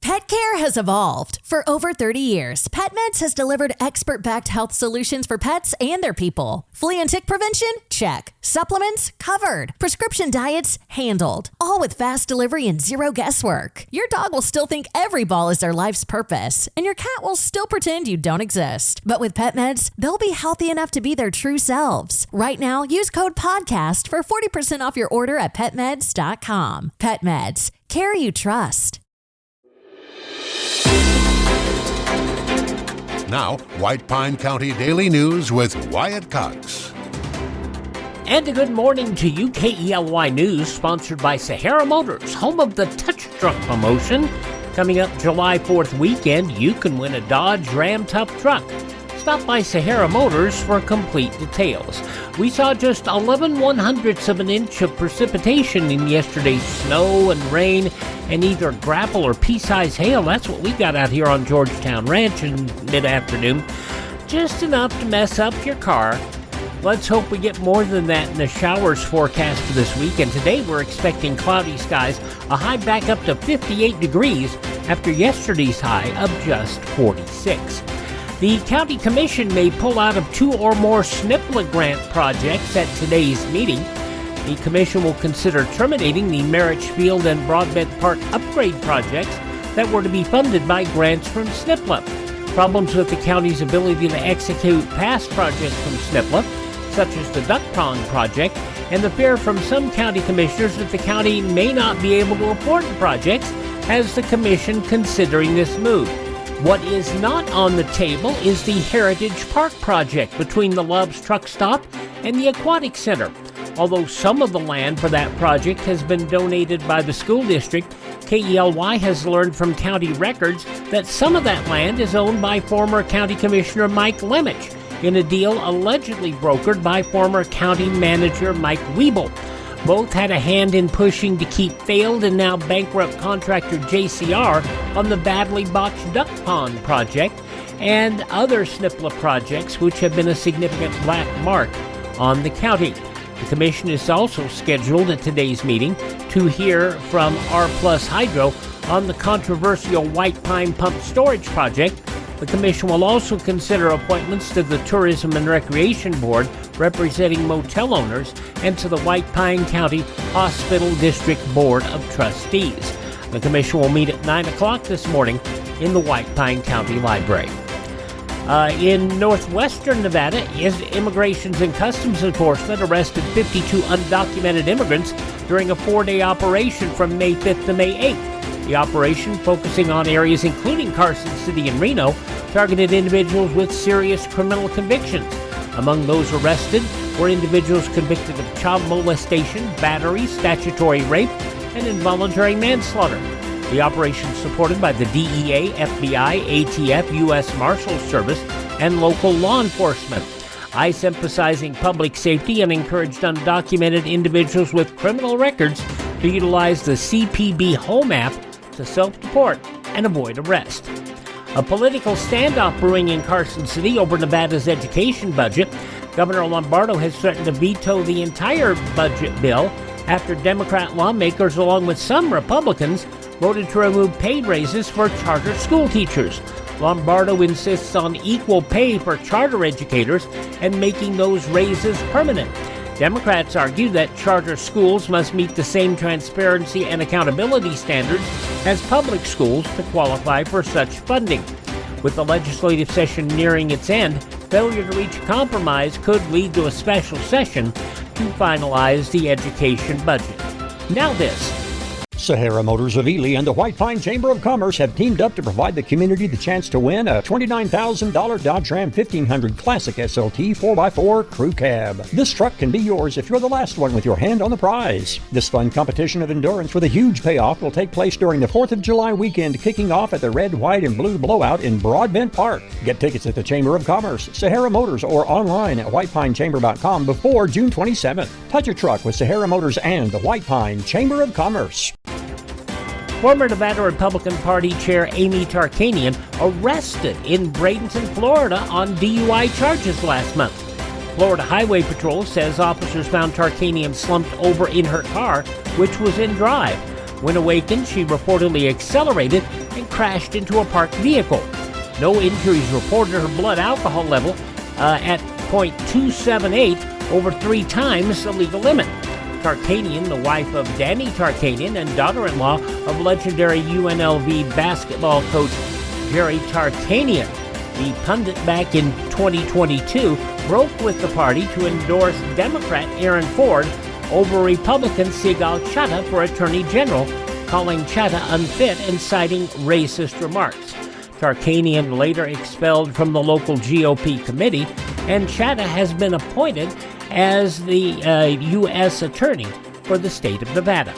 Pet care has evolved. For over 30 years, PetMeds has delivered expert-backed health solutions for pets and their people. Flea and tick prevention? Check. Supplements? Covered. Prescription diets? Handled. All with fast delivery and zero guesswork. Your dog will still think every ball is their life's purpose, and your cat will still pretend you don't exist. But with PetMeds, they'll be healthy enough to be their true selves. Right now, use code PODCAST for 40% off your order at PetMeds.com. PetMeds. Care you trust. Now, White Pine County Daily News with Wyatt Cox. And a good morning to you, KELY News, sponsored by Sahara Motors, home of the Touch Truck promotion. Coming up July 4th weekend, you can win a Dodge Ram Tough Truck. Stop by Sahara Motors for complete details. We saw just 11/100ths of an inch of precipitation in yesterday's snow and rain, and either grapple or pea-size hail. That's what we got out here on Georgetown Ranch in mid-afternoon. Just enough to mess up your car. Let's hope we get more than that in the showers forecast for this week. And today we're expecting cloudy skies, a high back up to 58 degrees after yesterday's high of just 46. The County Commission may pull out of 2 or more SNPLA grant projects at today's meeting. The Commission will consider terminating the Merritchfield and Broadbent Park upgrade projects that were to be funded by grants from SNPLA. Problems with the county's ability to execute past projects from SNPLA, such as the Duck Pond project, and the fear from some county commissioners that the county may not be able to afford the projects, has the Commission considering this move. What is not on the table is the Heritage Park project between the Love's Truck Stop and the Aquatic Center. Although some of the land for that project has been donated by the school district, KELY has learned from county records that some of that land is owned by former County Commissioner Mike Lemich in a deal allegedly brokered by former County Manager Mike Wiebel. Both had a hand in pushing to keep failed and now bankrupt contractor JCR on the badly botched Duck Pond project and other SNPLA projects which have been a significant black mark on the county. The Commission is also scheduled at today's meeting to hear from R Plus Hydro on the controversial White Pine Pump Storage project. The Commission will also consider appointments to the Tourism and Recreation Board representing motel owners and to the White Pine County Hospital District Board of Trustees. The Commission will meet at 9 o'clock this morning in the White Pine County Library. In northwestern Nevada, Immigrations and Customs Enforcement arrested 52 undocumented immigrants during a 4-day operation from May 5th to May 8th. The operation, focusing on areas including Carson City and Reno, targeted individuals with serious criminal convictions. Among those arrested were individuals convicted of child molestation, battery, statutory rape, and involuntary manslaughter. The operation is supported by the DEA, FBI, ATF, U.S. Marshals Service, and local law enforcement. ICE emphasizing public safety and encouraged undocumented individuals with criminal records to utilize the CPB Home app to self-deport and avoid arrest. A political standoff brewing in Carson City over Nevada's education budget. Governor Lombardo has threatened to veto the entire budget bill after Democrat lawmakers, along with some Republicans, voted to remove pay raises for charter school teachers. Lombardo insists on equal pay for charter educators and making those raises permanent. Democrats argue that charter schools must meet the same transparency and accountability standards as public schools to qualify for such funding. With the legislative session nearing its end, failure to reach a compromise could lead to a special session to finalize the education budget. Now this. Sahara Motors of Ely and the White Pine Chamber of Commerce have teamed up to provide the community the chance to win a $29,000 Dodge Ram 1500 Classic SLT 4x4 Crew Cab. This truck can be yours if you're the last one with your hand on the prize. This fun competition of endurance with a huge payoff will take place during the 4th of July weekend, kicking off at the Red, White, and Blue Blowout in Broadbent Park. Get tickets at the Chamber of Commerce, Sahara Motors, or online at whitepinechamber.com before June 27th. Touch your truck with Sahara Motors and the White Pine Chamber of Commerce. Former Nevada Republican Party Chair Amy Tarkanian arrested in Bradenton, Florida on DUI charges last month. Florida Highway Patrol says officers found Tarkanian slumped over in her car, which was in drive. When awakened, she reportedly accelerated and crashed into a parked vehicle. No injuries reported. Her blood alcohol level at 0.278, over 3 times the legal limit. Tarkanian, the wife of Danny Tarkanian and daughter-in-law of legendary UNLV basketball coach Jerry Tarkanian. The pundit back in 2022 broke with the party to endorse Democrat Aaron Ford over Republican Sigal Chattah for Attorney General, calling Chattah unfit and citing racist remarks. Tarkanian later expelled from the local GOP committee, and Chattah has been appointed as the U.S. Attorney for the state of Nevada.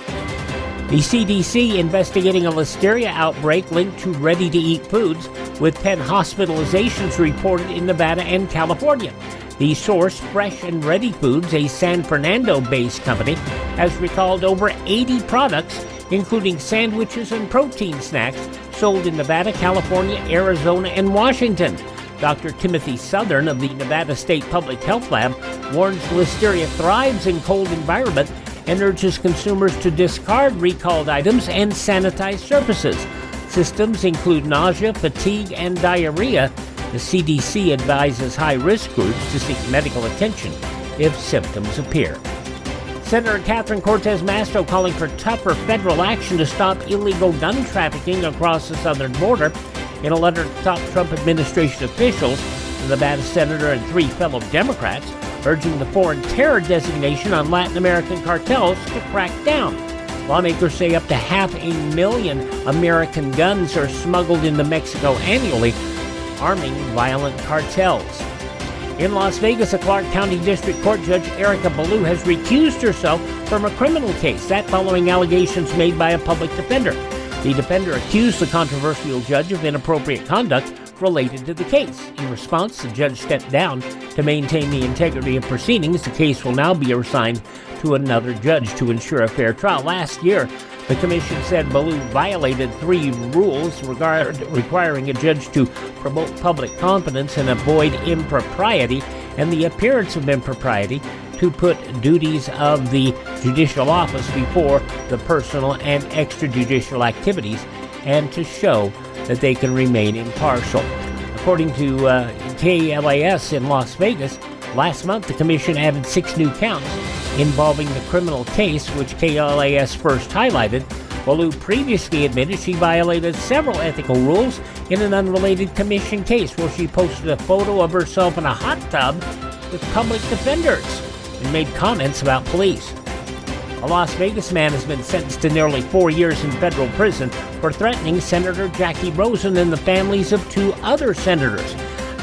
The CDC investigating a listeria outbreak linked to ready-to-eat foods, with 10 hospitalizations reported in Nevada and California. The source, Fresh and Ready Foods, a San Fernando-based company, has recalled over 80 products, including sandwiches and protein snacks, sold in Nevada, California, Arizona, and Washington. Dr. Timothy Southern of the Nevada State Public Health Lab warns listeria thrives in cold environments and urges consumers to discard recalled items and sanitize surfaces. Symptoms include nausea, fatigue, and diarrhea. The CDC advises high-risk groups to seek medical attention if symptoms appear. Senator Catherine Cortez Masto calling for tougher federal action to stop illegal gun trafficking across the southern border. In a letter to top Trump administration officials, the Nevada senator and 3 fellow Democrats urging the foreign terror designation on Latin American cartels to crack down. Lawmakers say up to 500,000 American guns are smuggled into Mexico annually, arming violent cartels. In Las Vegas, a Clark County District Court Judge Erica Ballou has recused herself from a criminal case, that following allegations made by a public defender. The defender accused the controversial judge of inappropriate conduct related to the case. In response, the judge stepped down to maintain the integrity of proceedings. The case will now be assigned to another judge to ensure a fair trial. Last year, the commission said Ballou violated 3 rules requiring a judge to promote public confidence and avoid impropriety and the appearance of impropriety, to put duties of the judicial office before the personal and extrajudicial activities, and to show that they can remain impartial. According to KLAS in Las Vegas, last month the commission added 6 new counts involving the criminal case, which KLAS first highlighted. Ballou previously admitted she violated several ethical rules in an unrelated commission case where she posted a photo of herself in a hot tub with public defenders and made comments about police. A Las Vegas man has been sentenced to nearly 4 years in federal prison for threatening Senator Jackie Rosen and the families of 2 other senators.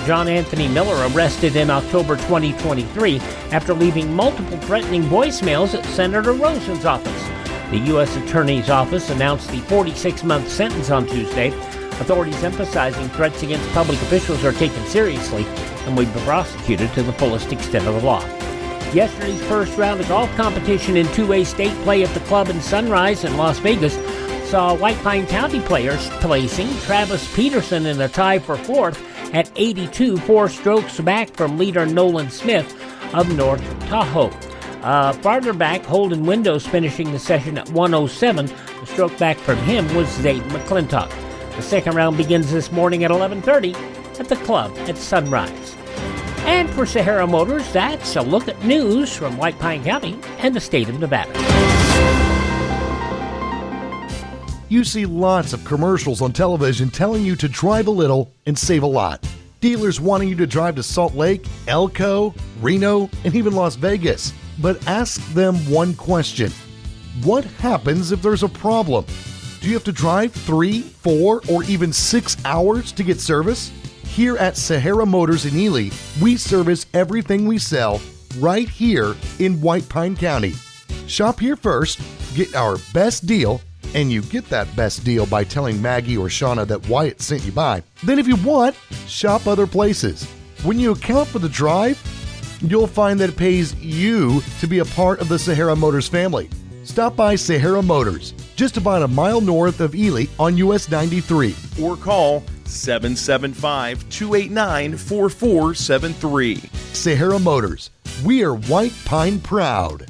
John Anthony Miller, arrested in October 2023 after leaving multiple threatening voicemails at Senator Rosen's office. The U.S. Attorney's Office announced the 46-month sentence on Tuesday. Authorities emphasizing threats against public officials are taken seriously and will be prosecuted to the fullest extent of the law. Yesterday's first round of golf competition in two-way state play at the club in Sunrise in Las Vegas saw White Pine County players placing Travis Peterson in a tie for 4th at 82, 4 strokes back from leader Nolan Smith of North Tahoe. Farther back, Holden Windows finishing the session at 107. The stroke back from him was Zayden McClintock. The second round begins this morning at 11:30 at the club at Sunrise. And for Sahara Motors, that's a look at news from White Pine County and the state of Nevada. You see lots of commercials on television telling you to drive a little and save a lot. Dealers wanting you to drive to Salt Lake, Elko, Reno, and even Las Vegas. But ask them one question. What happens if there's a problem? Do you have to drive 3, 4, or even 6 hours to get service? Here at Sahara Motors in Ely, we service everything we sell right here in White Pine County. Shop here first, get our best deal, and you get that best deal by telling Maggie or Shauna that Wyatt sent you by. Then if you want, shop other places. When you account for the drive, you'll find that it pays you to be a part of the Sahara Motors family. Stop by Sahara Motors, just about a mile north of Ely on US 93. Or call 775-289-4473. Sahara Motors, we are White Pine proud.